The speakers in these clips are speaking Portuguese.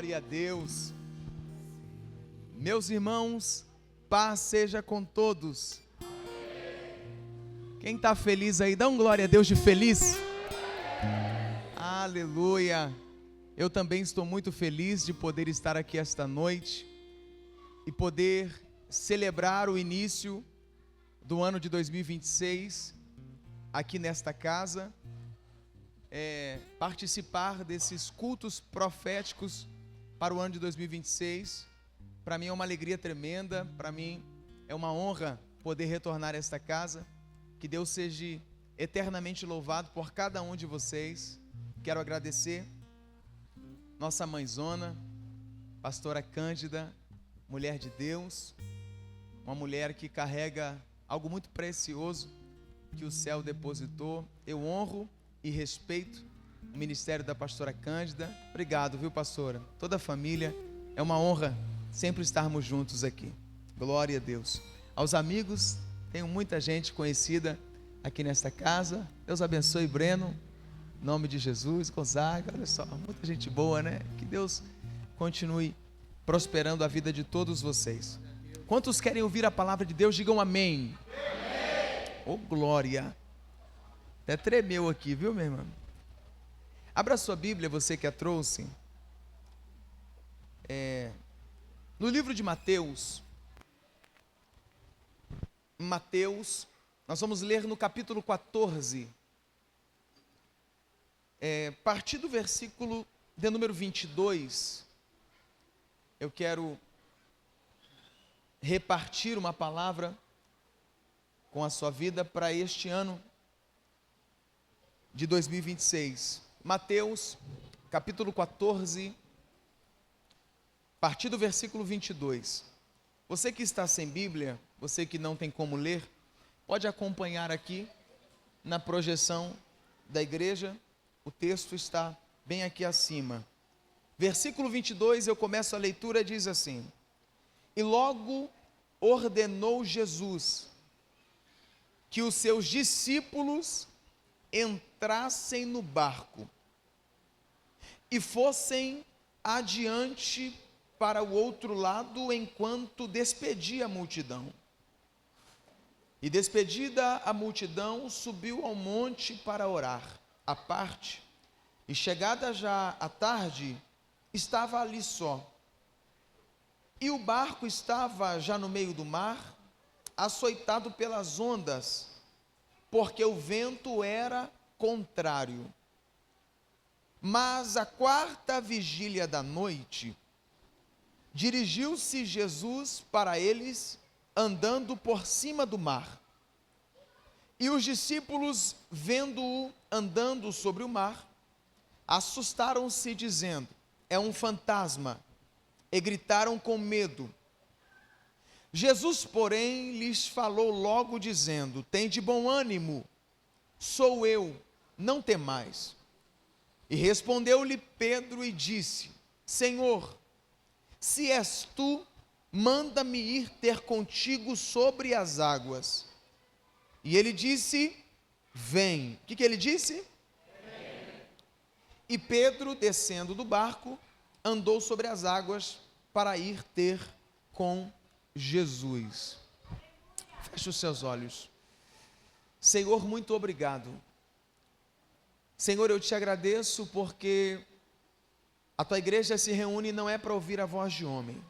Glória a Deus. Meus irmãos, paz seja com todos. Quem está feliz aí, dá um glória a Deus de feliz. Aleluia. Eu também estou muito feliz de poder estar aqui esta noite e poder celebrar o início do ano de 2026 aqui nesta casa, participar desses cultos proféticos para o ano de 2026. Para mim é uma alegria tremenda, para mim é uma honra poder retornar a esta casa. Que Deus seja eternamente louvado por cada um de vocês. Quero agradecer nossa mãezona, pastora Cândida, mulher de Deus, uma mulher que carrega algo muito precioso que o céu depositou. Eu honro e respeito o ministério da pastora Cândida. Obrigado, viu, pastora? Toda a família, é uma honra sempre estarmos juntos aqui. Glória a Deus. Aos amigos, tenho muita gente conhecida aqui nesta casa. Deus abençoe Breno, em nome de Jesus. Gonzaga, olha só, muita gente boa, né? Que Deus continue prosperando a vida de todos vocês. Quantos querem ouvir a palavra de Deus, digam amém. Oh, glória. Até tremeu aqui, viu, minha irmã? Abra sua Bíblia, você que a trouxe. No livro de Mateus, nós vamos ler no capítulo 14, a partir do versículo de número 22, eu quero repartir uma palavra com a sua vida para este ano de 2026. Mateus, capítulo 14, a partir do versículo 22. Você que está sem Bíblia, você que não tem como ler, pode acompanhar aqui na projeção da igreja. O texto está bem aqui acima. Versículo 22, eu começo a leitura, diz assim: E logo ordenou Jesus que os seus discípulos entrassem no barco e fossem adiante para o outro lado, enquanto despedia a multidão. E despedida a multidão, subiu ao monte para orar à parte, e chegada já a tarde, estava ali só. E o barco estava já no meio do mar, açoitado pelas ondas, porque o vento era contrário. Mas à quarta vigília da noite, dirigiu-se Jesus para eles, andando por cima do mar. E os discípulos, vendo-o andando sobre o mar, assustaram-se, dizendo: É um fantasma, e gritaram com medo. Jesus, porém, lhes falou logo, dizendo: Tende bom ânimo, sou eu, não temais. E respondeu-lhe Pedro e disse: Senhor, se és tu, manda-me ir ter contigo sobre as águas. E ele disse: Vem. O que ele disse? Vem. E Pedro, descendo do barco, andou sobre as águas para ir ter com Jesus. Feche os seus olhos. Senhor, muito obrigado. Senhor, eu te agradeço porque a tua igreja se reúne não é para ouvir a voz de homem.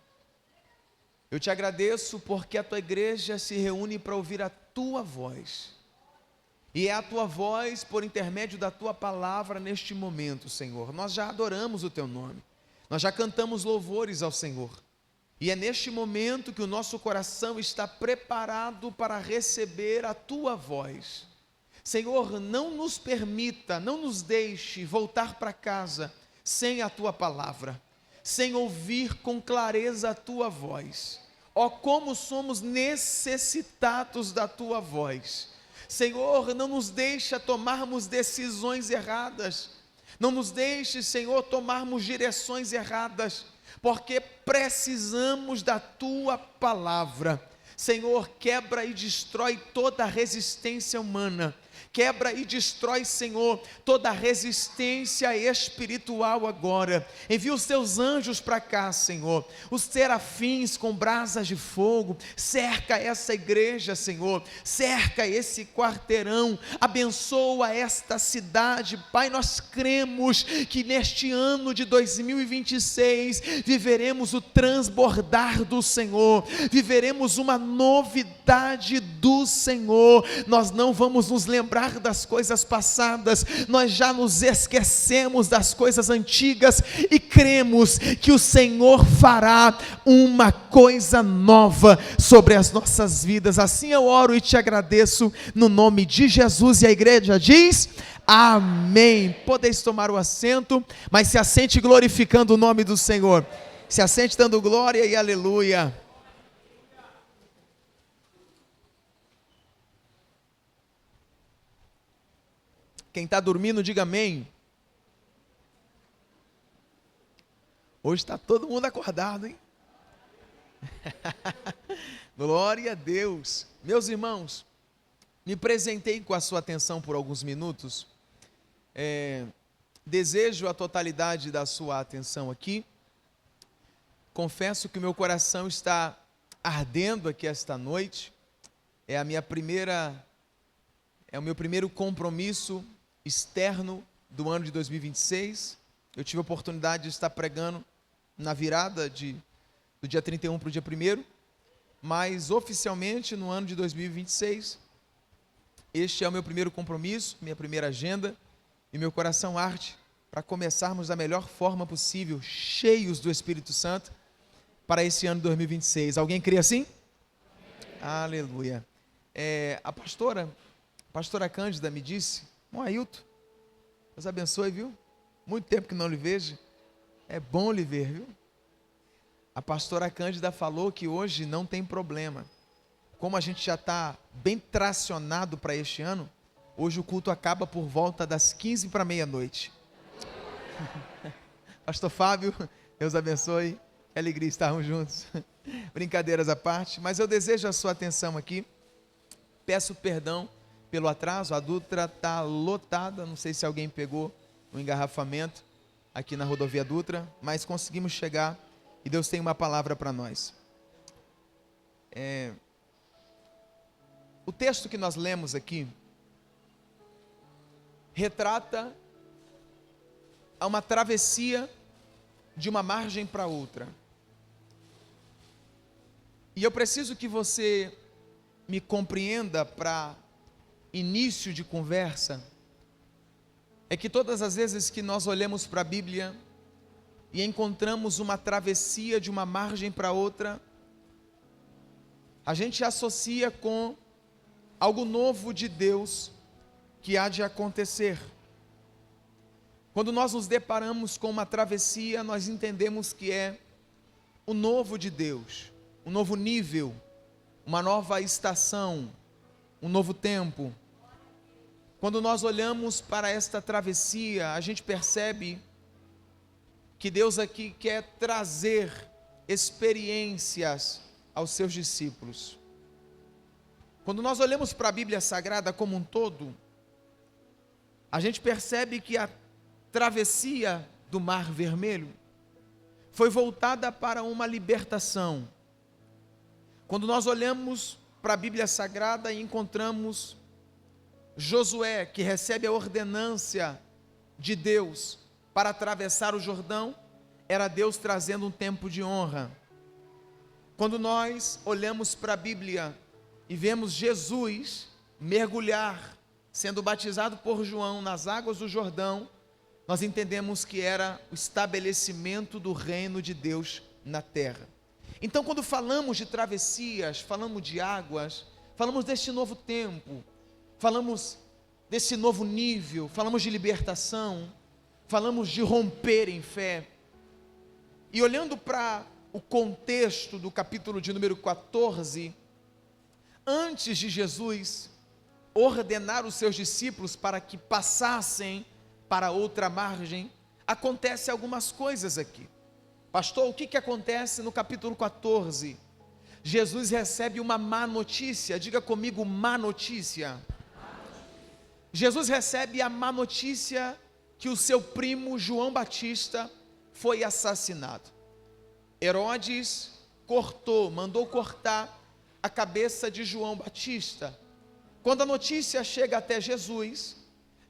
Eu te agradeço porque a tua igreja se reúne para ouvir a tua voz. E é a tua voz por intermédio da tua palavra neste momento, Senhor. Nós já adoramos o teu nome. Nós já cantamos louvores ao Senhor. E é neste momento que o nosso coração está preparado para receber a tua voz. Senhor, não nos permita, não nos deixe voltar para casa sem a tua palavra, sem ouvir com clareza a tua voz. Ó, como somos necessitados da tua voz. Senhor, não nos deixa tomarmos decisões erradas, não nos deixe, Senhor, tomarmos direções erradas, porque precisamos da tua palavra. Senhor, quebra e destrói toda a resistência humana, Quebra e destrói, Senhor, toda resistência espiritual agora. Envia os teus anjos para cá, Senhor, os serafins com brasas de fogo. Cerca essa igreja, Senhor, cerca esse quarteirão, abençoa esta cidade. Pai, nós cremos que neste ano de 2026 viveremos o transbordar do Senhor, viveremos uma novidade do Senhor. Nós não vamos nos lembrar das coisas passadas, nós já nos esquecemos das coisas antigas e cremos que o Senhor fará uma coisa nova sobre as nossas vidas. Assim eu oro e te agradeço no nome de Jesus, e a igreja diz amém. Podeis tomar o assento, mas se assente glorificando o nome do Senhor, se assente dando glória e aleluia. Quem está dormindo, diga amém. Hoje está todo mundo acordado, hein? Glória a Deus. Meus irmãos, me presentei com a sua atenção por alguns minutos. Desejo a totalidade da sua atenção aqui. Confesso que o meu coração está ardendo aqui esta noite. É o meu primeiro compromisso externo do ano de 2026. Eu tive a oportunidade de estar pregando na virada do dia 31 para o dia 1º, mas oficialmente no ano de 2026, este é o meu primeiro compromisso, minha primeira agenda, e meu coração arde para começarmos da melhor forma possível, cheios do Espírito Santo, para esse ano de 2026. Alguém crê assim? Aleluia. A pastora Cândida me disse: Ailton, Deus abençoe, viu? Muito tempo que não lhe vejo, é bom lhe ver, viu? A pastora Cândida falou que hoje não tem problema. Como a gente já está bem tracionado para este ano, hoje o culto acaba por volta das 15 para meia-noite. Pastor Fábio, Deus abençoe, que alegria estarmos juntos. Brincadeiras à parte, mas eu desejo a sua atenção aqui. Peço perdão pelo atraso, a Dutra está lotada, não sei se alguém pegou o engarrafamento aqui na rodovia Dutra, mas conseguimos chegar e Deus tem uma palavra para nós. O texto que nós lemos aqui retrata uma travessia de uma margem para outra. E eu preciso que você me compreenda para início de conversa, é que todas as vezes que nós olhamos para a Bíblia e encontramos uma travessia de uma margem para outra, a gente associa com algo novo de Deus que há de acontecer. Quando nós nos deparamos com uma travessia, nós entendemos que é o novo de Deus, um novo nível, uma nova estação, um novo tempo. Quando nós olhamos para esta travessia, a gente percebe que Deus aqui quer trazer experiências aos seus discípulos. Quando nós olhamos para a Bíblia Sagrada como um todo, a gente percebe que a travessia do Mar Vermelho foi voltada para uma libertação. Quando nós olhamos para a Bíblia Sagrada e encontramos Josué, que recebe a ordenância de Deus para atravessar o Jordão, era Deus trazendo um tempo de honra. Quando nós olhamos para a Bíblia e vemos Jesus mergulhar, sendo batizado por João nas águas do Jordão, nós entendemos que era o estabelecimento do reino de Deus na terra. Então, quando falamos de travessias, falamos de águas, falamos deste novo tempo, falamos desse novo nível, falamos de libertação, falamos de romper em fé. E olhando para o contexto do capítulo de número 14, antes de Jesus ordenar os seus discípulos para que passassem para outra margem, acontece algumas coisas aqui. Pastor, o que acontece no capítulo 14? Jesus recebe uma má notícia. Diga comigo, má notícia. Jesus recebe a má notícia que o seu primo João Batista foi assassinado. Herodes mandou cortar a cabeça de João Batista. Quando a notícia chega até Jesus,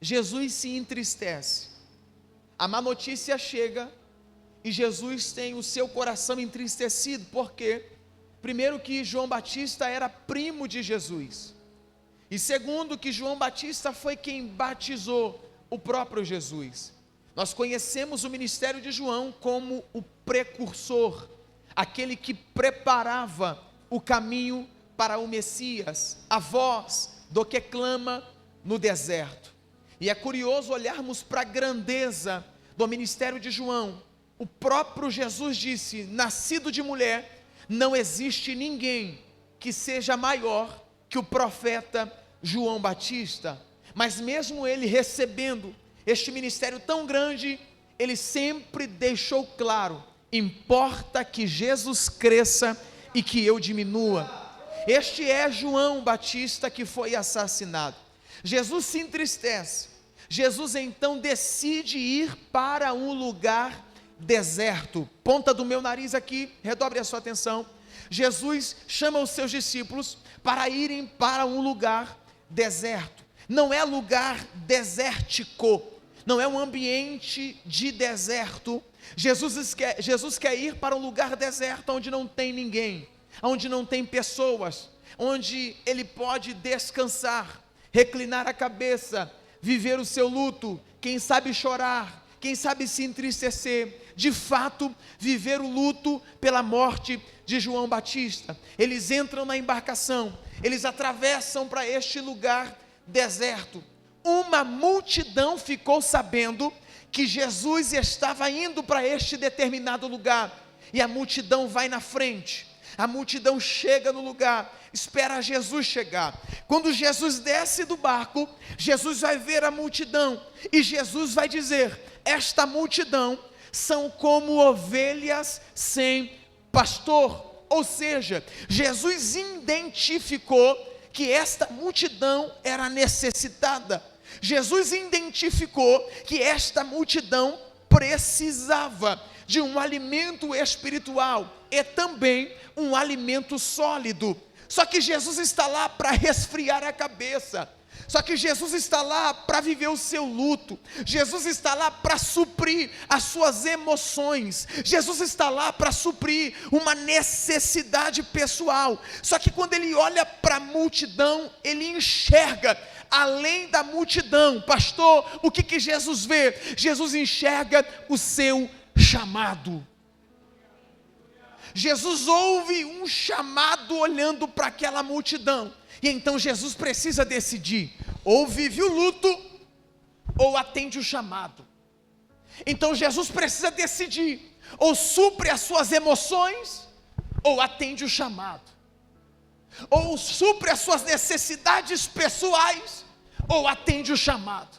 Jesus se entristece. A má notícia chega e Jesus tem o seu coração entristecido, porque primeiro que João Batista era primo de Jesus, e segundo que João Batista foi quem batizou o próprio Jesus. Nós conhecemos o ministério de João como o precursor, aquele que preparava o caminho para o Messias, a voz do que clama no deserto. E é curioso olharmos para a grandeza do ministério de João. O próprio Jesus disse: nascido de mulher, não existe ninguém que seja maior que o profeta João Batista. Mas mesmo ele recebendo este ministério tão grande, ele sempre deixou claro: importa que Jesus cresça e que eu diminua. Este é João Batista que foi assassinado. Jesus se entristece. Jesus então decide ir para um lugar deserto. Ponta do meu nariz aqui, redobre a sua atenção. Jesus chama os seus discípulos para irem para um lugar deserto. Não é lugar desértico, não é um ambiente de deserto. Jesus quer ir para um lugar deserto, onde não tem ninguém, onde não tem pessoas, onde ele pode descansar, reclinar a cabeça, viver o seu luto, quem sabe chorar, quem sabe se entristecer, de fato viver o luto pela morte de João Batista. Eles entram na embarcação, eles atravessam para este lugar deserto. Uma multidão ficou sabendo que Jesus estava indo para este determinado lugar, e a multidão vai na frente. A multidão chega no lugar, espera Jesus chegar. Quando Jesus desce do barco, Jesus vai ver a multidão, e Jesus vai dizer: esta multidão são como ovelhas sem pastor. Ou seja, Jesus identificou que esta multidão era necessitada. Jesus identificou que esta multidão precisava de um alimento espiritual e também um alimento sólido. Só que Jesus está lá para resfriar a cabeça. Só que Jesus está lá para viver o seu luto. Jesus está lá para suprir as suas emoções. Jesus está lá para suprir uma necessidade pessoal. Só que quando ele olha para a multidão, ele enxerga além da multidão. Pastor, o que Jesus vê? Jesus enxerga o seu chamado. Jesus ouve um chamado olhando para aquela multidão. E então Jesus precisa decidir: ou vive o luto, ou atende o chamado. Então Jesus precisa decidir: ou supre as suas emoções, ou atende o chamado. Ou supre as suas necessidades pessoais, ou atende o chamado.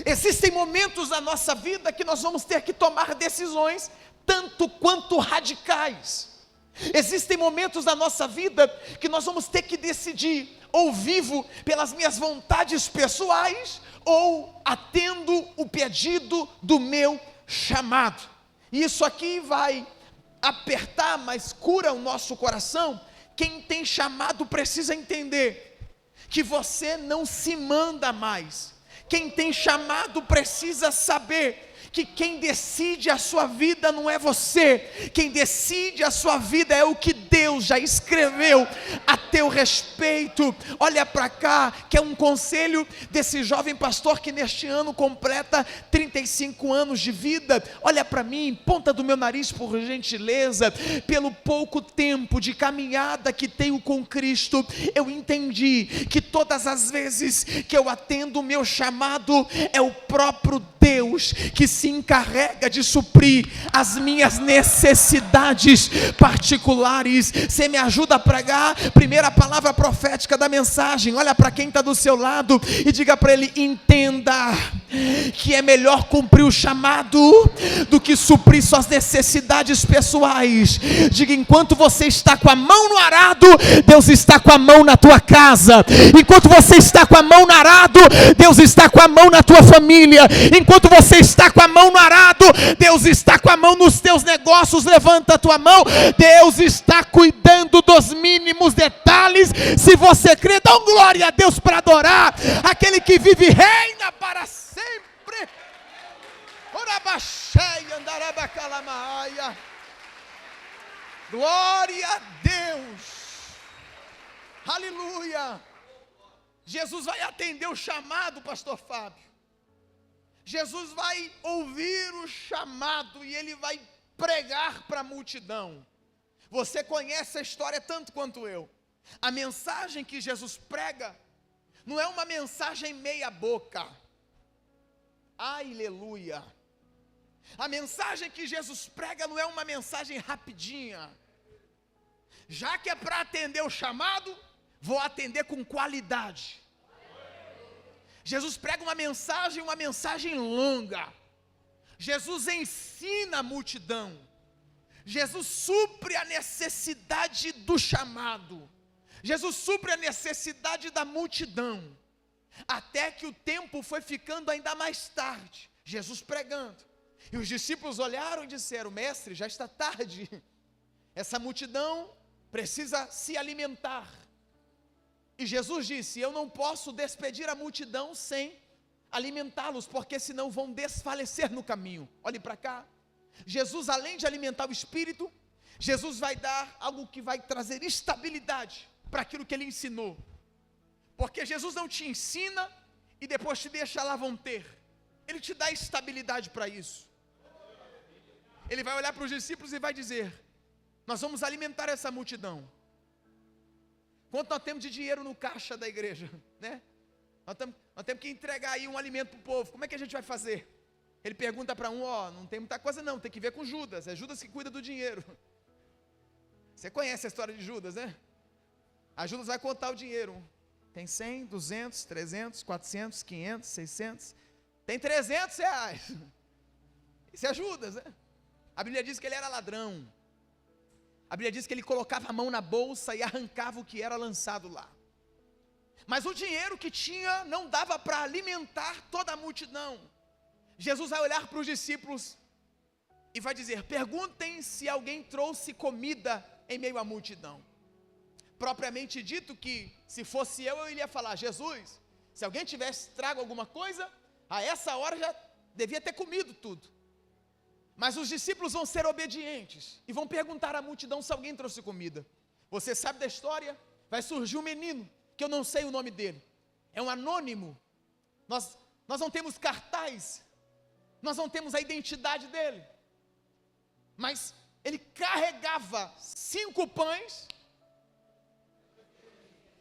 Existem momentos na nossa vida que nós vamos ter que tomar decisões tanto quanto radicais. Existem momentos na nossa vida que nós vamos ter que decidir: ou vivo pelas minhas vontades pessoais, ou atendo o pedido do meu chamado. E isso aqui vai apertar, mas cura o nosso coração. Quem tem chamado precisa entender que você não se manda mais. Quem tem chamado precisa saber que quem decide a sua vida não é você. Quem decide a sua vida é o que Deus já escreveu a teu respeito. Olha para cá, que é um conselho desse jovem pastor que neste ano completa 35 anos de vida. Olha para mim, ponta do meu nariz por gentileza. Pelo pouco tempo de caminhada que tenho com Cristo, eu entendi que todas as vezes que eu atendo o meu chamado, é o próprio Deus que se encarrega de suprir as minhas necessidades particulares. Você me ajuda a pregar? Primeira palavra profética da mensagem. Olha para quem está do seu lado e diga para ele: entenda que é melhor cumprir o chamado do que suprir suas necessidades pessoais. Diga: enquanto você está com a mão no arado, Deus está com a mão na tua casa. Enquanto você está com a mão no arado, Deus está com a mão na tua família. Enquanto você está com a mão no arado, Deus está com a mão nos teus negócios. Levanta a tua mão. Deus está cuidando dos mínimos detalhes. Se você crê, dá um glória a Deus para adorar aquele que vive e reina para sempre. Glória a Deus. Aleluia. Jesus vai atender o chamado, pastor Fábio. Jesus vai ouvir o chamado e ele vai pregar para a multidão. Você conhece a história tanto quanto eu. A mensagem que Jesus prega não é uma mensagem meia boca. Aleluia. A mensagem que Jesus prega não é uma mensagem rapidinha. Já que é para atender o chamado, vou atender com qualidade. Jesus prega uma mensagem longa. Jesus ensina a multidão. Jesus supre a necessidade do chamado. Jesus supre a necessidade da multidão. Até que o tempo foi ficando ainda mais tarde. Jesus pregando. E os discípulos olharam e disseram: mestre, já está tarde. Essa multidão precisa se alimentar. E Jesus disse: eu não posso despedir a multidão sem alimentá-los, porque senão vão desfalecer no caminho. Olhe para cá. Jesus, além de alimentar o espírito, Jesus vai dar algo que vai trazer estabilidade para aquilo que ele ensinou. Porque Jesus não te ensina e depois te deixa lá vão ter. Ele te dá estabilidade para isso. Ele vai olhar para os discípulos e vai dizer: nós vamos alimentar essa multidão. Quanto nós temos de dinheiro no caixa da igreja, né? Nós temos que entregar aí um alimento para o povo. Como é que a gente vai fazer? Ele pergunta para um: não tem muita coisa não, tem que ver com Judas. É Judas que cuida do dinheiro. Você conhece a história de Judas, né? A Judas vai contar o dinheiro. Tem 100, 200, 300, 400, 500, 600. Tem 300 reais. Isso é Judas, né? A Bíblia diz que ele era ladrão. A Bíblia diz que ele colocava a mão na bolsa e arrancava o que era lançado lá. Mas o dinheiro que tinha não dava para alimentar toda a multidão. Jesus vai olhar para os discípulos e vai dizer: perguntem se alguém trouxe comida em meio à multidão. Propriamente dito que, se fosse eu iria falar: Jesus, se alguém tivesse trago alguma coisa, a essa hora já devia ter comido tudo. Mas os discípulos vão ser obedientes e vão perguntar à multidão se alguém trouxe comida. Você sabe da história? Vai surgir um menino, que eu não sei o nome dele, é um anônimo. Nós não temos cartaz, nós não temos a identidade dele, mas ele carregava 5 pães.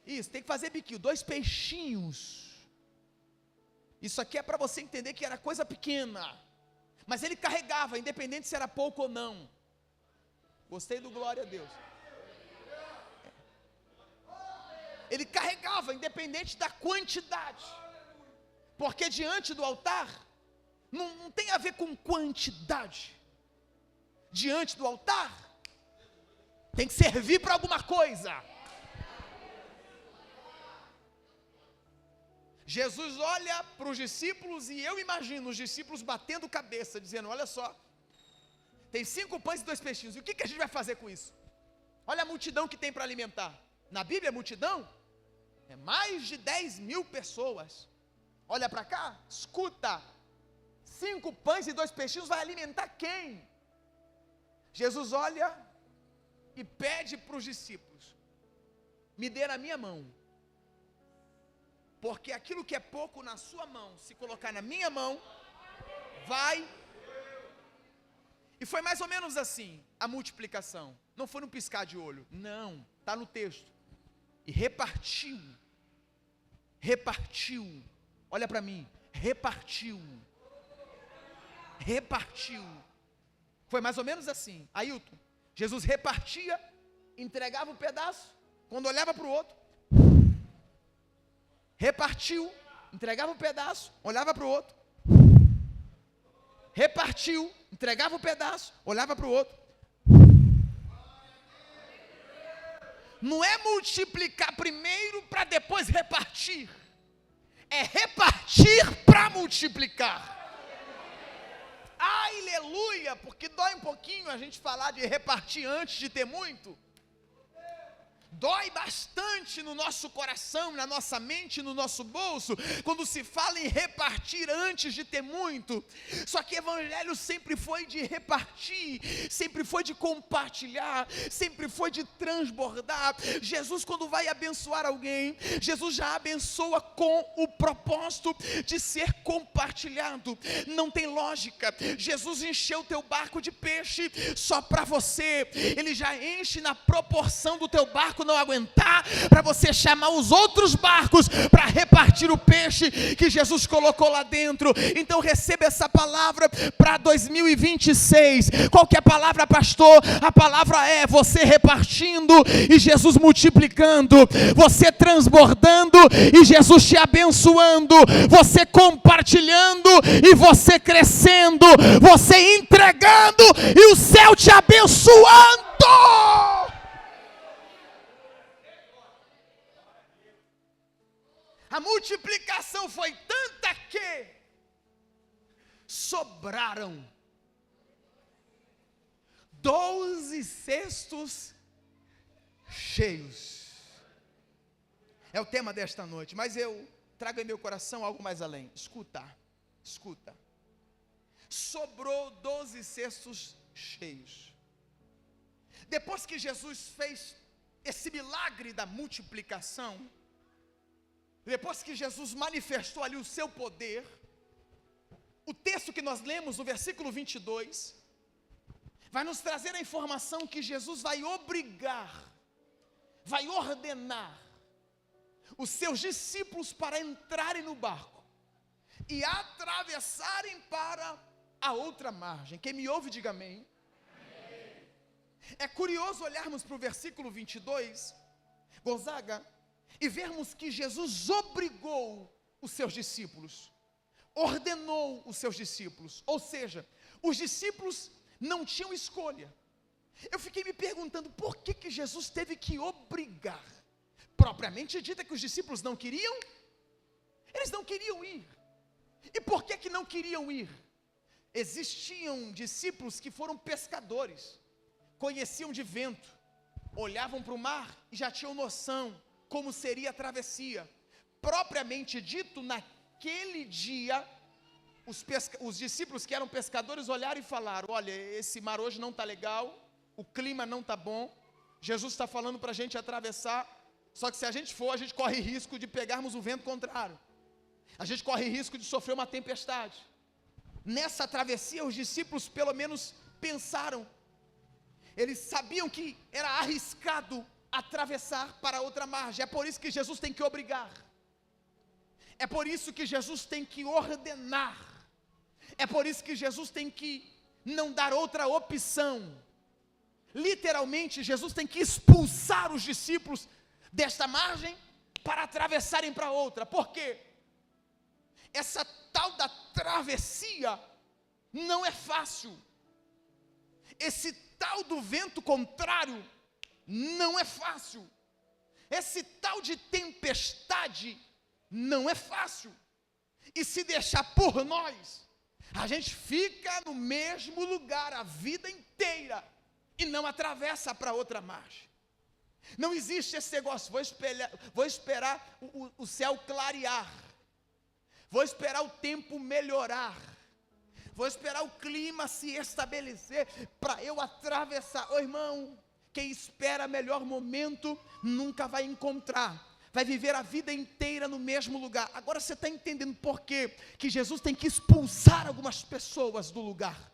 Isso, tem que fazer biquinho, 2 peixinhos. Isso aqui é para você entender que era coisa pequena. Mas ele carregava, independente se era pouco ou não. Gostei do glória a Deus. Ele carregava, independente da quantidade. Porque diante do altar, não tem a ver com quantidade. Diante do altar, tem que servir para alguma coisa. Jesus olha para os discípulos e eu imagino os discípulos batendo cabeça, dizendo: olha só, tem 5 pães e 2 peixinhos, e o que a gente vai fazer com isso? Olha a multidão que tem para alimentar. Na Bíblia, a multidão é mais de 10.000 pessoas. Olha para cá, escuta, 5 pães e 2 peixinhos vai alimentar quem? Jesus olha e pede para os discípulos: me dê na minha mão. Porque aquilo que é pouco na sua mão, se colocar na minha mão, vai. E foi mais ou menos assim, a multiplicação. Não foi num piscar de olho, não, está no texto. E repartiu, olha para mim, repartiu. Foi mais ou menos assim. Ailton, Jesus repartia, entregava um pedaço, quando olhava para o outro, repartiu, entregava um pedaço, olhava para o outro, repartiu, entregava o pedaço, olhava para o outro. Não é multiplicar primeiro para depois repartir. É repartir para multiplicar. Aleluia, porque dói um pouquinho a gente falar de repartir antes de ter muito. Dói bastante no nosso coração, na nossa mente, no nosso bolso, quando se fala em repartir antes de ter muito. Só que evangelho sempre foi de repartir, sempre foi de compartilhar, sempre foi de transbordar. Jesus, quando vai abençoar alguém, Jesus já abençoa com o propósito de ser compartilhado. Não tem lógica. Jesus encheu o teu barco de peixe só para você. Ele já enche na proporção do teu barco não aguentar, para você chamar os outros barcos para repartir o peixe que Jesus colocou lá dentro. Então receba essa palavra para 2026. Qual que é a palavra, pastor? A palavra é você repartindo e Jesus multiplicando, você transbordando e Jesus te abençoando, você compartilhando e você crescendo, você entregando e o céu te abençoando. A multiplicação foi tanta que sobraram 12 cestos cheios. É o tema desta noite, mas eu trago em meu coração algo mais além. Escuta. Sobrou 12 cestos cheios. Depois que Jesus fez esse milagre da multiplicação, depois que Jesus manifestou ali o seu poder, o texto que nós lemos, no versículo 22, vai nos trazer a informação que Jesus vai obrigar, vai ordenar os seus discípulos para entrarem no barco e atravessarem para a outra margem. Quem me ouve, diga amém. É curioso olharmos para o versículo 22, Gonzaga, e vermos que Jesus obrigou os seus discípulos, ordenou os seus discípulos, ou seja, os discípulos não tinham escolha. Eu fiquei me perguntando por que Jesus teve que obrigar. Propriamente dita que os discípulos não queriam, eles não queriam ir. E por que não queriam ir? Existiam discípulos que foram pescadores, conheciam de vento, olhavam para o mar e já tinham noção como seria a travessia. Propriamente dito, naquele dia, os discípulos que eram pescadores olharam e falaram: olha, esse mar hoje não está legal, o clima não está bom, Jesus está falando para a gente atravessar, só que se a gente for, a gente corre risco de pegarmos o vento contrário, a gente corre risco de sofrer uma tempestade. Nessa travessia, os discípulos pelo menos pensaram, eles sabiam que era arriscado atravessar para outra margem. É por isso que Jesus tem que obrigar, é por isso que Jesus tem que ordenar, é por isso que Jesus tem que não dar outra opção. Literalmente, Jesus tem que expulsar os discípulos desta margem para atravessarem para outra. Por quê? Essa tal da travessia não é fácil. Esse tal do vento contrário não é fácil. Esse tal de tempestade não é fácil. E se deixar por nós, a gente fica no mesmo lugar a vida inteira e não atravessa para outra margem. Não existe esse negócio, vou esperar o céu clarear, vou esperar o tempo melhorar, vou esperar o clima se estabelecer para eu atravessar. Ô irmão, quem espera melhor momento nunca vai encontrar, vai viver a vida inteira no mesmo lugar. Agora você está entendendo por quê que Jesus tem que expulsar algumas pessoas do lugar.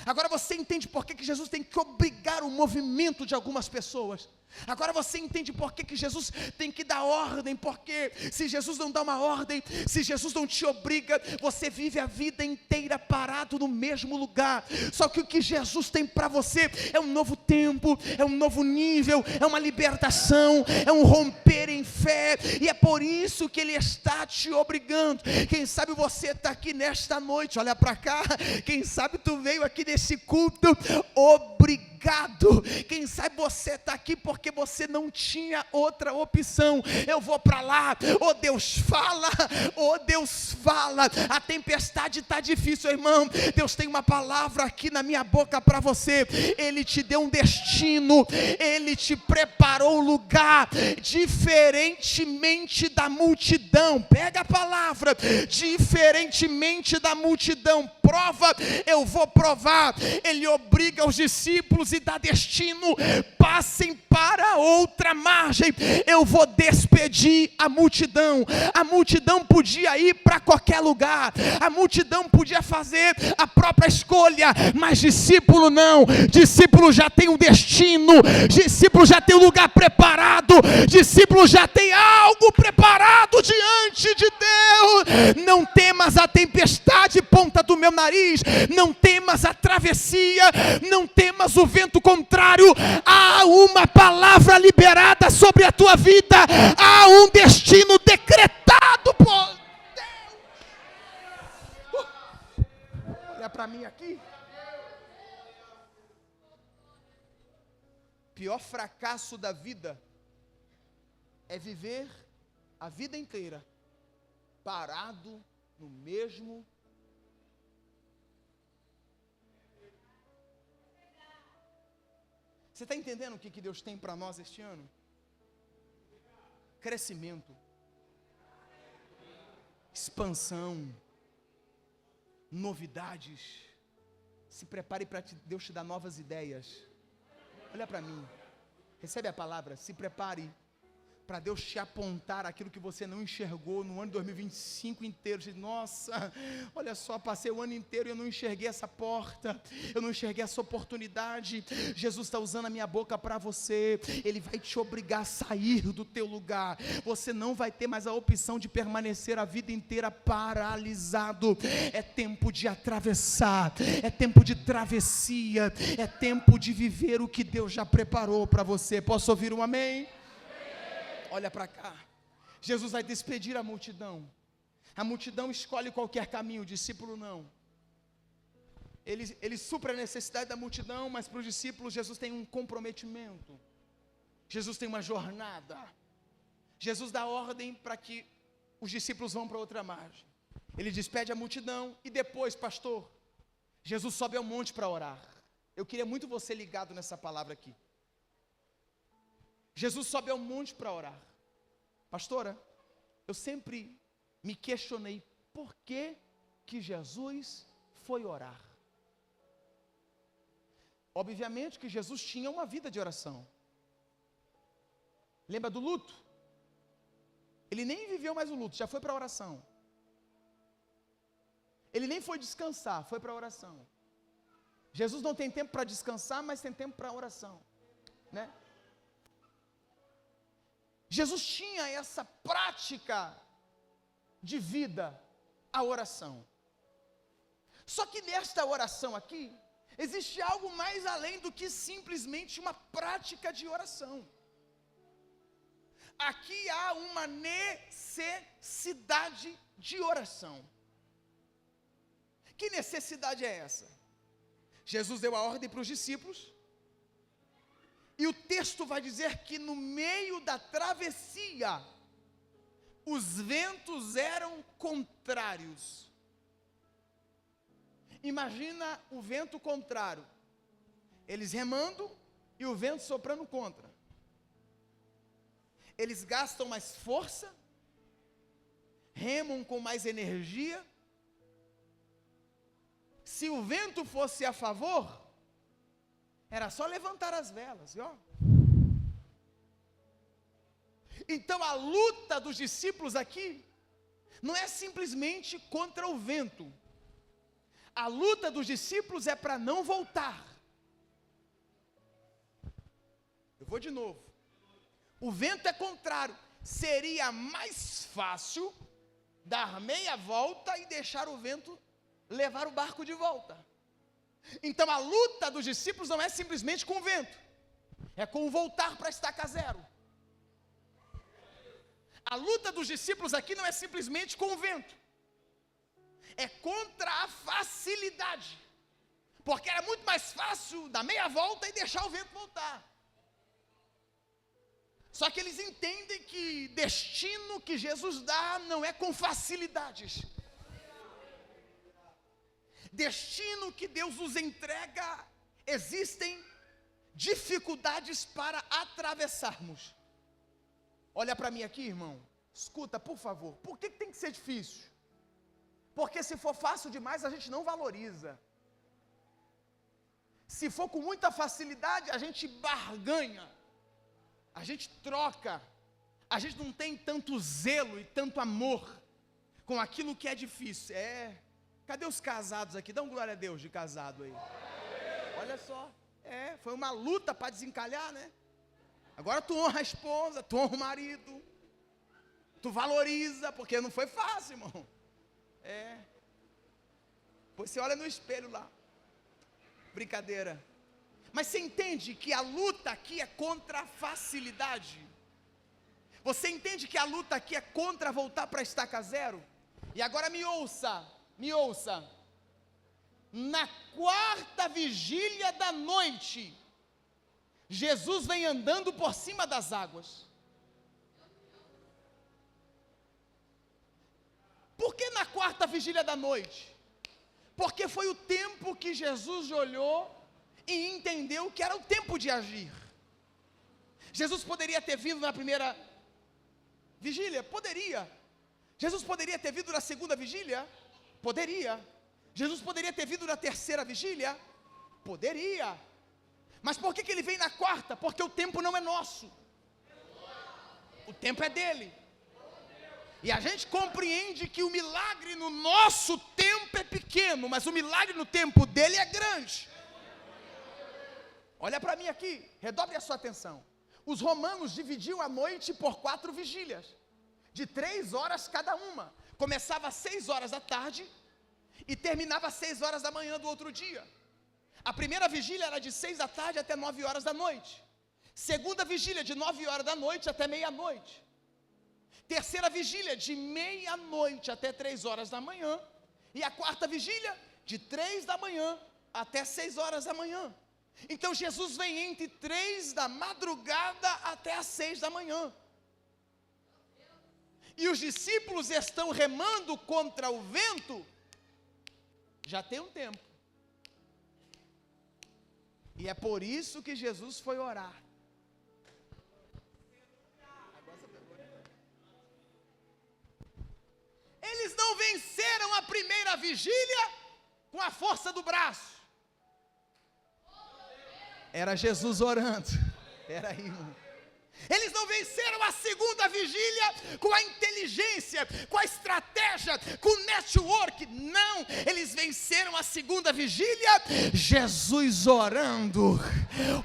Agora você entende por que Jesus tem que obrigar o movimento de algumas pessoas. Agora você entende por que Jesus tem que dar ordem, porque se Jesus não dá uma ordem, se Jesus não te obriga, você vive a vida inteira parado no mesmo lugar. Só que o que Jesus tem para você é um novo tempo, é um novo nível, é uma libertação, é um romper em fé, e é por isso que Ele está te obrigando. Quem sabe você está aqui nesta noite, olha para cá, quem sabe tu veio aqui nesse culto obrigado. Quem sabe você está aqui porque você não tinha outra opção. Eu vou para lá, oh Deus fala, oh Deus fala. A tempestade está difícil, irmão. Deus tem uma palavra aqui na minha boca para você. Ele te deu um destino, Ele te preparou um lugar, diferentemente da multidão. Pega a palavra, diferentemente da multidão. Prova, eu vou provar. Ele obriga os discípulos e dá destino, passem para outra margem. Eu vou despedir a multidão. A multidão podia ir para qualquer lugar, a multidão podia fazer a própria escolha, mas discípulo não. Discípulo já tem um destino, discípulo já tem um lugar preparado, discípulo já tem algo preparado diante de Deus. Não temas a tempestade, ponta do meu nariz, não temas a travessia, não temas o vento contrário. Há uma palavra liberada sobre a tua vida, há um destino decretado por Deus. Olha para mim aqui. Pior fracasso da vida é viver a vida inteira parado no mesmo. Você está entendendo o que Deus tem para nós este ano? Crescimento, expansão, novidades. Se prepare para Deus te dar novas ideias. Olha para mim, recebe a palavra, se prepare para Deus te apontar aquilo que você não enxergou no ano de 2025 inteiro. Nossa, olha só, passei o ano inteiro e eu não enxerguei essa porta, eu não enxerguei essa oportunidade. Jesus está usando a minha boca para você. Ele vai te obrigar a sair do teu lugar. Você não vai ter mais a opção de permanecer a vida inteira paralisado. É tempo de atravessar, é tempo de travessia, é tempo de viver o que Deus já preparou para você. Posso ouvir um amém? Olha para cá, Jesus vai despedir a multidão. A multidão escolhe qualquer caminho, o discípulo não. Ele supra a necessidade da multidão, mas para os discípulos Jesus tem um comprometimento. Jesus tem uma jornada. Jesus dá ordem para que os discípulos vão para outra margem. Ele despede a multidão e depois, pastor, Jesus sobe ao monte para orar. Eu queria muito você ligado nessa palavra aqui. Jesus sobe ao monte para orar. Pastora, eu sempre me questionei por que Jesus foi orar. Obviamente que Jesus tinha uma vida de oração. Lembra do luto? Ele nem viveu mais o luto, já foi para a oração. Ele nem foi descansar, foi para a oração. Jesus não tem tempo para descansar, mas tem tempo para a oração, né? Jesus tinha essa prática de vida, a oração. Só que nesta oração aqui, existe algo mais além do que simplesmente uma prática de oração. Aqui há uma necessidade de oração. Que necessidade é essa? Jesus deu a ordem para os discípulos, e o texto vai dizer que no meio da travessia, os ventos eram contrários. Imagina o vento contrário, eles remando e o vento soprando contra. Eles gastam mais força, remam com mais energia. Se o vento fosse a favor, era só levantar as velas, ó. Então a luta dos discípulos aqui não é simplesmente contra o vento. A luta dos discípulos é para não voltar. Eu vou de novo. o vento é contrário, seria mais fácil dar meia volta e deixar o vento levar o barco de volta. Então a luta dos discípulos não é simplesmente com o vento, é com o voltar para a estaca zero. A luta dos discípulos aqui não é simplesmente com o vento, é contra a facilidade, porque era muito mais fácil dar meia volta e deixar o vento voltar. Só que eles entendem que destino que Jesus dá não é com facilidades. Destino que Deus nos entrega, existem dificuldades para atravessarmos. Olha para mim aqui, irmão, escuta, por favor, por que tem que ser difícil? Porque se for fácil demais, a gente não valoriza. Se for com muita facilidade, a gente barganha, a gente troca, a gente não tem tanto zelo e tanto amor com aquilo que é difícil. Cadê os casados aqui? Dá um glória a Deus de casado aí. Olha só, foi uma luta para desencalhar, né? Agora tu honra a esposa, tu honra o marido, tu valoriza, porque não foi fácil, irmão. Pois você olha no espelho lá, brincadeira. Mas você entende que a luta aqui é contra a facilidade? Você entende que a luta aqui é contra voltar para a estaca zero? E agora me ouça. Na quarta vigília da noite, Jesus vem andando por cima das águas. Por que na quarta vigília da noite? Porque foi o tempo que Jesus olhou e entendeu que era o tempo de agir. Jesus poderia ter vindo na primeira vigília? Poderia. Jesus poderia ter vindo na segunda vigília? Poderia. Jesus poderia ter vindo na terceira vigília? Poderia. Mas por que ele vem na quarta? Porque o tempo não é nosso, o tempo é dele. E a gente compreende que o milagre no nosso tempo é pequeno, mas o milagre no tempo dele é grande. Olha para mim aqui, redobre a sua atenção. Os romanos dividiam a noite por 4 vigílias, de 3 horas cada uma. Começava às 6 horas da tarde e terminava às 6 horas da manhã do outro dia. A primeira vigília era de 6 da tarde até 9 horas da noite. Segunda vigília de 9 horas da noite até meia-noite. Terceira vigília de meia-noite até 3 horas da manhã. E a quarta vigília de 3 da manhã até 6 horas da manhã. Então Jesus vem entre 3 da madrugada até as 6 da manhã. E os discípulos estão remando contra o vento já tem um tempo. E é por isso que Jesus foi orar. Eles não venceram a primeira vigília com a força do braço. Era Jesus orando. Era aí, irmão. Eles não venceram a segunda vigília com a inteligência, com a estratégia, com o network. Não, eles venceram a segunda vigília, Jesus orando.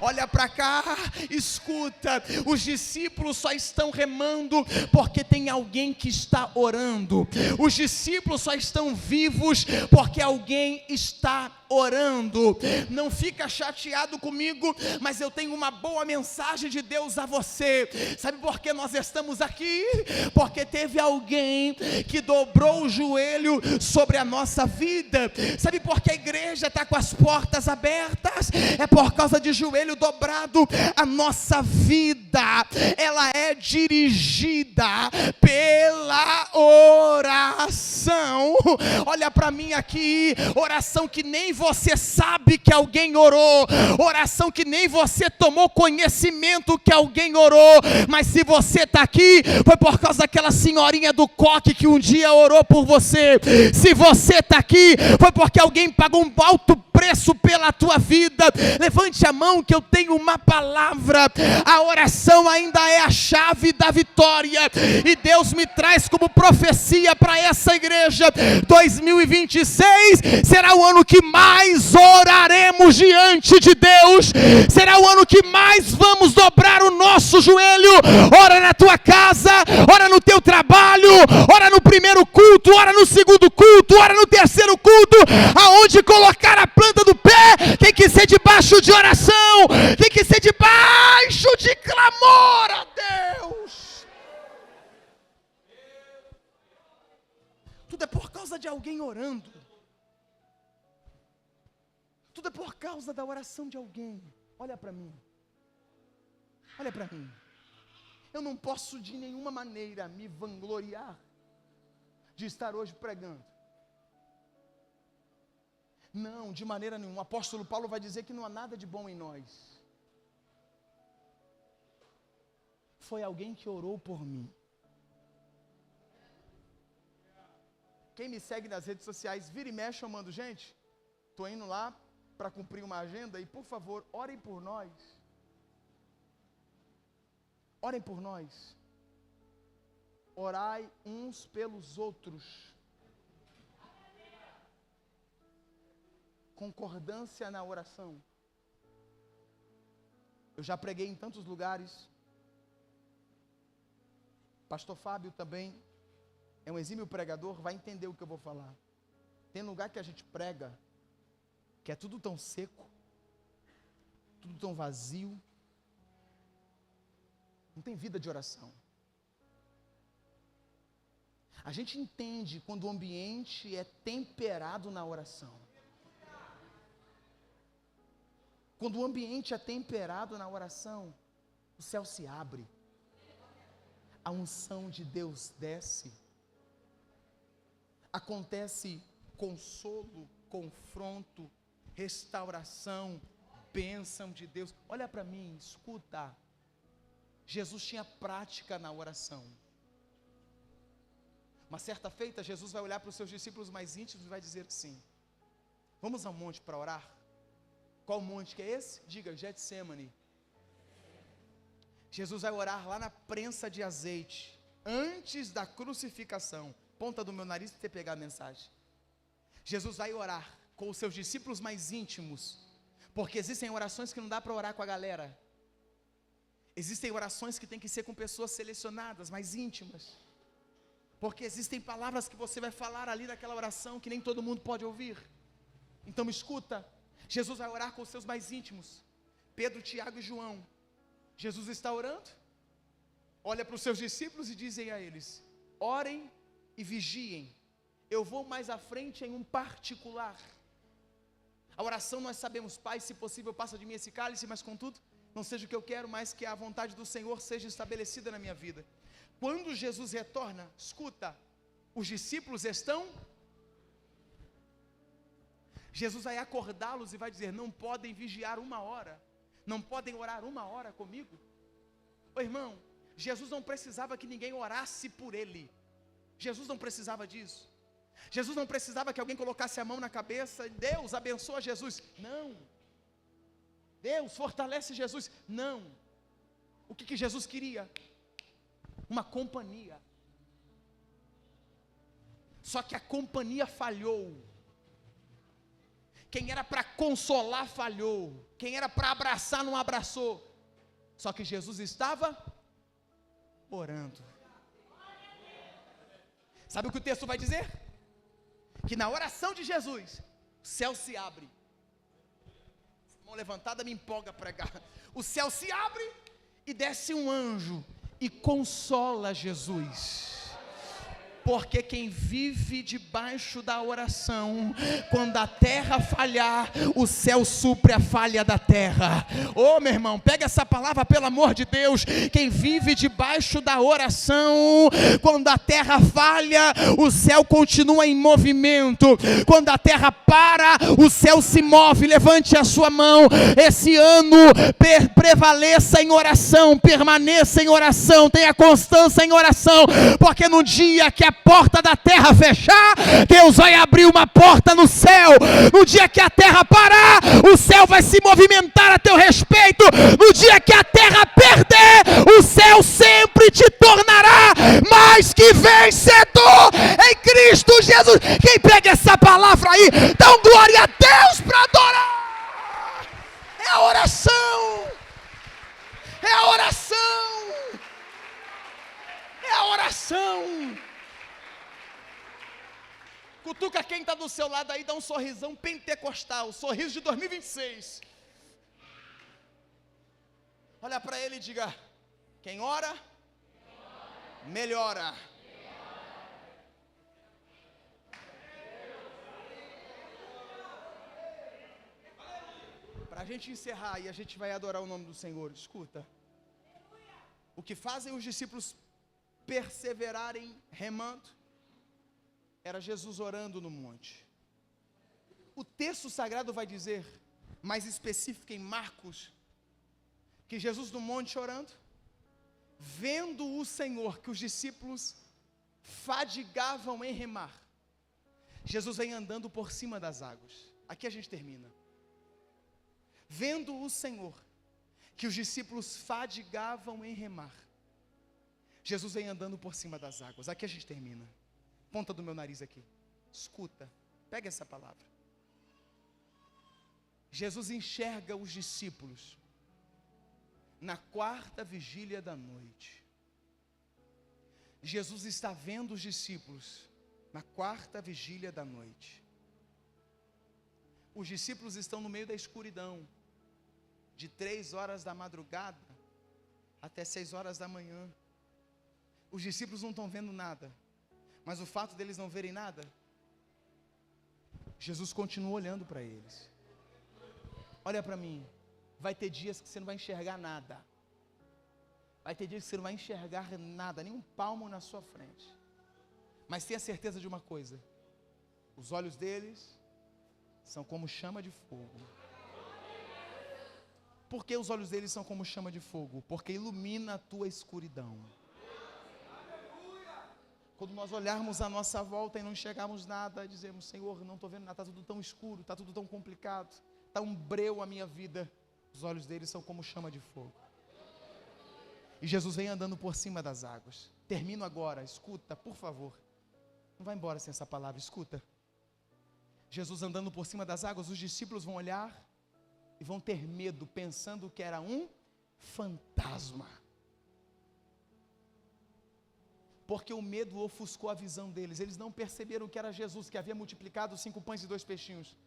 Olha para cá, escuta, os discípulos só estão remando porque tem alguém que está orando. Os discípulos só estão vivos porque alguém está orando. Não fica chateado comigo, mas eu tenho uma boa mensagem de Deus a você. Sabe por que nós estamos aqui? Porque teve alguém que dobrou o joelho sobre a nossa vida. Sabe por que a igreja está com as portas abertas? É por causa de joelho dobrado. A nossa vida, ela é dirigida pela oração. Olha para mim aqui, oração que nem você sabe que alguém orou, oração que nem você tomou conhecimento que alguém orou, mas se você está aqui, foi por causa daquela senhorinha do coque que um dia orou por você. Se você está aqui, foi porque alguém pagou um alto preço preço pela tua vida. Levante a mão que eu tenho uma palavra. A oração ainda é a chave da vitória, e Deus me traz como profecia para essa igreja: 2026 será o ano que mais oraremos diante de Deus, será o ano que mais vamos dobrar o nosso joelho. Ora na tua casa, ora no teu trabalho, ora no primeiro culto, ora no segundo culto, ora no terceiro culto. Aonde colocar a planta do pé, tem que ser debaixo de oração, tem que ser debaixo de clamor a Deus. Tudo é por causa de alguém orando. Tudo é por causa da oração de alguém. Olha para mim. Olha para mim. Eu não posso de nenhuma maneira me vangloriar de estar hoje pregando. Não, de maneira nenhuma. O apóstolo Paulo vai dizer que não há nada de bom em nós. Foi alguém que orou por mim. Quem me segue nas redes sociais, vira e mexe, eu mando: gente, estou indo lá para cumprir uma agenda, e por favor, orem por nós. Orem por nós. Orai uns pelos outros. Concordância na oração. Eu já preguei em tantos lugares. Pastor Fábio também é um exímio pregador, vai entender o que eu vou falar. Tem lugar que a gente prega que é tudo tão seco, tudo tão vazio, não tem vida de oração. A gente entende quando o ambiente é temperado na oração. Quando o ambiente é temperado na oração, o céu se abre, a unção de Deus desce, acontece consolo, confronto, restauração, bênção de Deus. Olha para mim, escuta. Jesus tinha prática na oração. Uma certa feita, Jesus vai olhar para os seus discípulos mais íntimos e vai dizer assim: vamos ao monte para orar? Qual monte que é esse? Diga: Getsemane. Jesus vai orar lá na prensa de azeite, antes da crucificação. Ponta do meu nariz para você pegar a mensagem. Jesus vai orar com os seus discípulos mais íntimos, porque existem orações que não dá para orar com a galera. Existem orações que tem que ser com pessoas selecionadas, mais íntimas, porque existem palavras que você vai falar ali naquela oração que nem todo mundo pode ouvir. Então me escuta. Jesus vai orar com os seus mais íntimos, Pedro, Tiago e João. Jesus está orando, olha para os seus discípulos e dizem a eles: orem e vigiem, eu vou mais à frente em um particular. A oração nós sabemos: Pai, se possível passa de mim esse cálice, mas contudo não seja o que eu quero, mas que a vontade do Senhor seja estabelecida na minha vida. Quando Jesus retorna, escuta, os discípulos estão... Jesus vai acordá-los e vai dizer: não podem vigiar 1 hora, não podem orar 1 hora comigo. Ô irmão, Jesus não precisava que ninguém orasse por ele. Jesus não precisava disso. Jesus não precisava que alguém colocasse a mão na cabeça e Deus abençoa Jesus. Não. Deus fortalece Jesus. Não. O que Jesus queria? Uma companhia. Só que a companhia falhou. Quem era para consolar falhou. Quem era para abraçar não abraçou. Só que Jesus estava orando. Sabe o que o texto vai dizer? Que na oração de Jesus, o céu se abre. Mão levantada me empolga a pregar. O céu se abre e desce um anjo e consola Jesus. Porque quem vive debaixo da oração, quando a terra falhar, o céu supre a falha da terra. Ô meu irmão, pega essa palavra pelo amor de Deus. Quem vive debaixo da oração, quando a terra falha, o céu continua em movimento. Quando a terra para, o céu se move. Levante a sua mão. Esse ano prevaleça em oração, permaneça em oração, tenha constância em oração, porque no dia que a porta da terra fechar, Deus vai abrir uma porta no céu. No dia que a terra parar, o céu vai se movimentar a teu respeito. No dia que a terra perder, o céu sempre te tornará mais que vencedor em Cristo Jesus. Quem pega essa palavra aí, dá um glória a Deus para adorar. É a oração. É a oração. É a oração. Cutuca quem está do seu lado aí, dá um sorrisão pentecostal, sorriso de 2026. Olha para ele e diga: quem ora, melhora. Para a gente encerrar e a gente vai adorar o nome do Senhor, escuta. O que fazem os discípulos perseverarem remando era Jesus orando no monte. O texto sagrado vai dizer, mais específico em Marcos, que Jesus no monte orando, vendo o Senhor que os discípulos fadigavam em remar, Jesus vem andando por cima das águas. Aqui a gente termina. Vendo o Senhor que os discípulos fadigavam em remar, Jesus vem andando por cima das águas. Aqui a gente termina. Ponta do meu nariz aqui. Escuta, pega essa palavra. Jesus enxerga os discípulos na quarta vigília da noite. Jesus está vendo os discípulos na quarta vigília da noite. Os discípulos estão no meio da escuridão, de 3 horas da madrugada até 6 horas da manhã. Os discípulos não estão vendo nada, mas o fato deles não verem nada, Jesus continua olhando para eles. Olha para mim, vai ter dias que você não vai enxergar nada. Vai ter dias que você não vai enxergar nada, nem um palmo na sua frente. Mas tenha certeza de uma coisa: os olhos deles são como chama de fogo. Por que os olhos deles são como chama de fogo? Porque ilumina a tua escuridão. Quando nós olharmos à nossa volta e não enxergarmos nada, dizemos: Senhor, não estou vendo nada, está tudo tão escuro, está tudo tão complicado, está um breu a minha vida. Os olhos deles são como chama de fogo. E Jesus vem andando por cima das águas. Termino agora, escuta, por favor. Não vai embora sem essa palavra, escuta. Jesus andando por cima das águas, os discípulos vão olhar e vão ter medo, pensando que era um fantasma. Porque o medo ofuscou a visão deles. Eles não perceberam que era Jesus que havia multiplicado 5 pães e 2 peixinhos.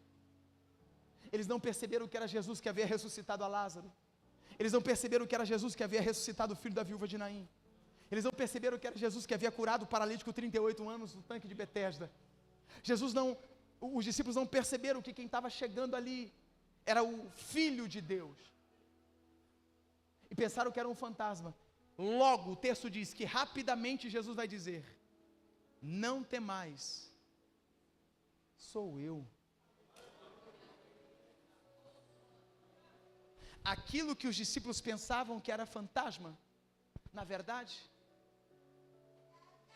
Eles não perceberam que era Jesus que havia ressuscitado a Lázaro. Eles não perceberam que era Jesus que havia ressuscitado o filho da viúva de Naim. Eles não perceberam que era Jesus que havia curado o paralítico 38 anos no tanque de Betesda. Os discípulos não perceberam que quem estava chegando ali era o Filho de Deus. E pensaram que era um fantasma. Logo, o texto diz que rapidamente Jesus vai dizer: não temais, sou eu. Aquilo que os discípulos pensavam que era fantasma, na verdade,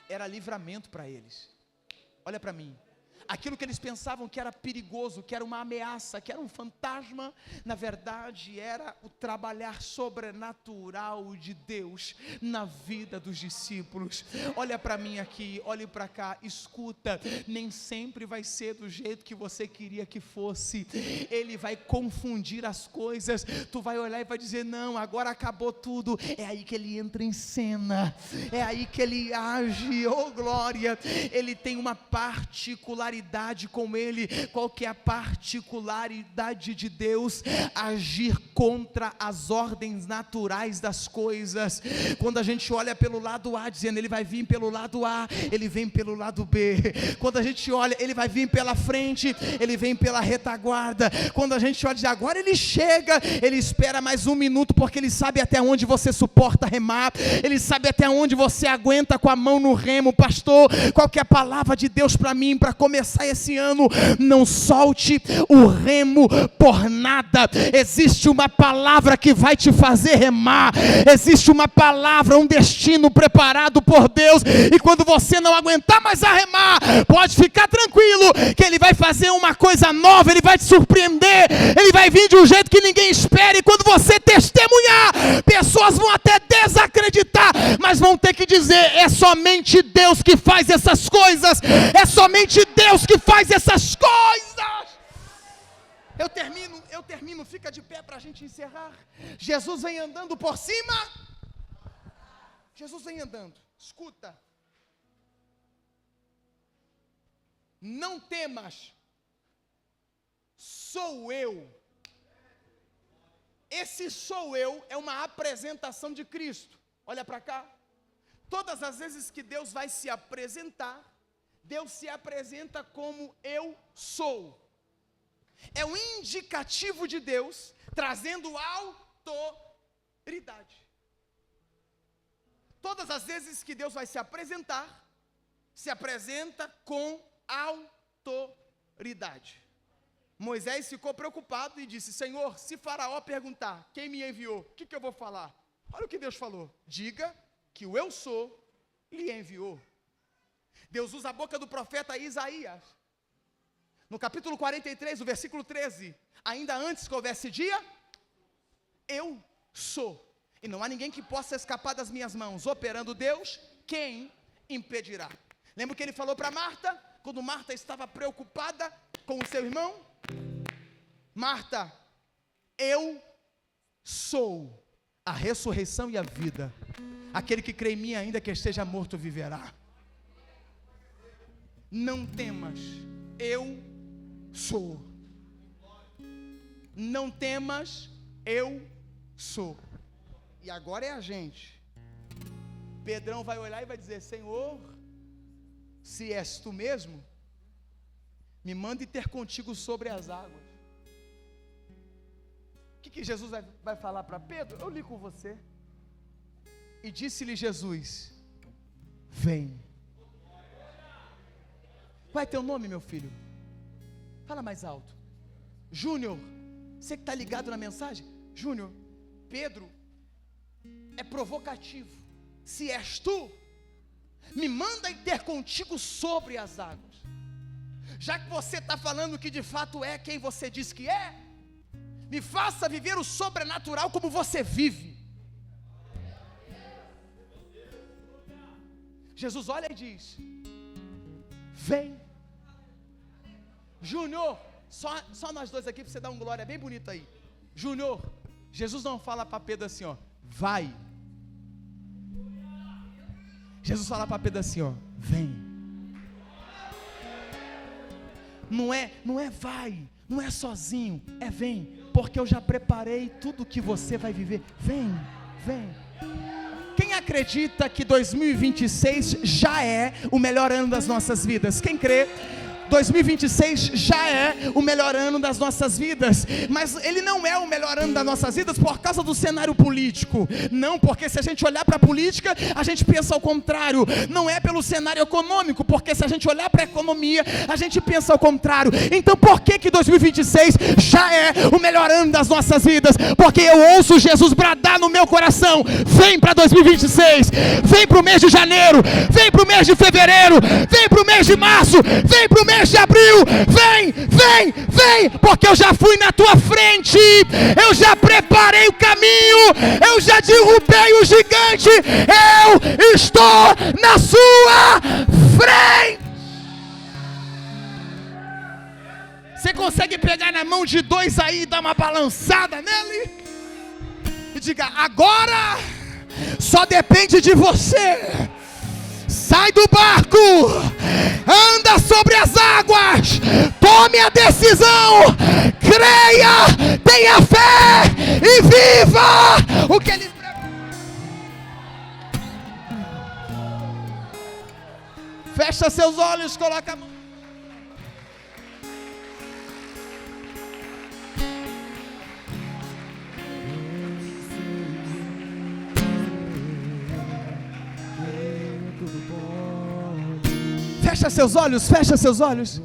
era livramento para eles. Olha para mim. Aquilo que eles pensavam que era perigoso, que era uma ameaça, que era um fantasma, na verdade era o trabalhar sobrenatural de Deus na vida dos discípulos. Olha para mim aqui, olhe para cá, escuta, nem sempre vai ser do jeito que você queria que fosse. Ele vai confundir as coisas, tu vai olhar e vai dizer: não, agora acabou tudo. É aí que ele entra em cena, é aí que ele age, oh glória. Ele tem uma particularidade com ele. Qual que é a particularidade de Deus? Agir contra as ordens naturais das coisas. Quando a gente olha pelo lado A, dizendo ele vai vir pelo lado A, ele vem pelo lado B. Quando a gente olha, ele vai vir pela frente, ele vem pela retaguarda. Quando a gente olha, diz, agora ele chega, ele espera mais 1 minuto, porque ele sabe até onde você suporta remar, ele sabe até onde você aguenta com a mão no remo. Pastor, qual que é a palavra de Deus para mim, para começar começar esse ano, não solte o remo por nada. Existe uma palavra que vai te fazer remar, existe uma palavra, um destino preparado por Deus, e quando você não aguentar mais a remar, pode ficar tranquilo, que Ele vai fazer uma coisa nova, Ele vai te surpreender, Ele vai vir de um jeito que ninguém espera, e quando você testemunhar, pessoas vão até desacreditar, mas vão ter que dizer, é somente Deus que faz essas coisas, é somente Deus que faz essas coisas. Eu termino, fica de pé para a gente encerrar. Jesus vem andando por cima, Jesus vem andando, escuta, não temas, sou eu. Esse sou eu é uma apresentação de Cristo. Olha para cá. Todas as vezes que Deus vai se apresentar, Deus se apresenta como eu sou. É um indicativo de Deus, trazendo autoridade. Todas as vezes que Deus vai se apresentar, se apresenta com autoridade. Moisés ficou preocupado e disse, Senhor, se Faraó perguntar, quem me enviou, o que eu vou falar? Olha o que Deus falou, diga que o eu sou lhe enviou. Deus usa a boca do profeta Isaías, no capítulo 43, o versículo 13, ainda antes que houvesse dia, eu sou, e não há ninguém que possa escapar das minhas mãos, operando Deus, quem impedirá? Lembra o que ele falou para Marta, quando Marta estava preocupada com o seu irmão? Marta, eu sou a ressurreição e a vida, aquele que crê em mim, ainda que esteja morto, viverá. Não temas, eu sou. Não temas, eu sou. E agora é a gente. Pedrão vai olhar e vai dizer, Senhor, se és tu mesmo, me mande ter contigo sobre as águas. O que Jesus vai falar para Pedro? Eu li com você. E disse-lhe Jesus, vem. Qual é teu nome, meu filho? Fala mais alto. Júnior, você que está ligado na mensagem? Júnior, Pedro é provocativo. Se és tu, me manda ir ter contigo sobre as águas. Já que você está falando que de fato é quem você diz que é, me faça viver o sobrenatural como você vive. Jesus olha e diz, vem. Júnior, só nós dois aqui para você dar um glória bem bonito aí. Júnior, Jesus não fala para Pedro assim, ó, vai. Jesus fala para Pedro assim, ó, vem. Não é vai, não é sozinho, é vem, porque eu já preparei tudo que você vai viver. Vem. Quem acredita que 2026 já é o melhor ano das nossas vidas? Quem crê? 2026 já é o melhor ano das nossas vidas, mas ele não é o melhor ano das nossas vidas por causa do cenário político, não, porque se a gente olhar para a política, a gente pensa ao contrário, não é pelo cenário econômico, porque se a gente olhar para a economia, a gente pensa ao contrário. Então por que 2026 já é o melhor ano das nossas vidas? Porque eu ouço Jesus bradar no meu coração, vem para 2026, vem para o mês de janeiro, vem para o mês de fevereiro, vem para o mês de março, vem para o mês de abril, vem, porque eu já fui na tua frente, eu já preparei o caminho, eu já derrubei o gigante, eu estou na sua frente. Você consegue pegar na mão de dois aí e dar uma balançada nele? E diga, agora só depende de você. Sai do barco, anda sobre as águas, tome a decisão, creia, tenha fé e viva o que ele... Fecha seus olhos, coloca a mão. Fecha seus olhos, fecha seus olhos.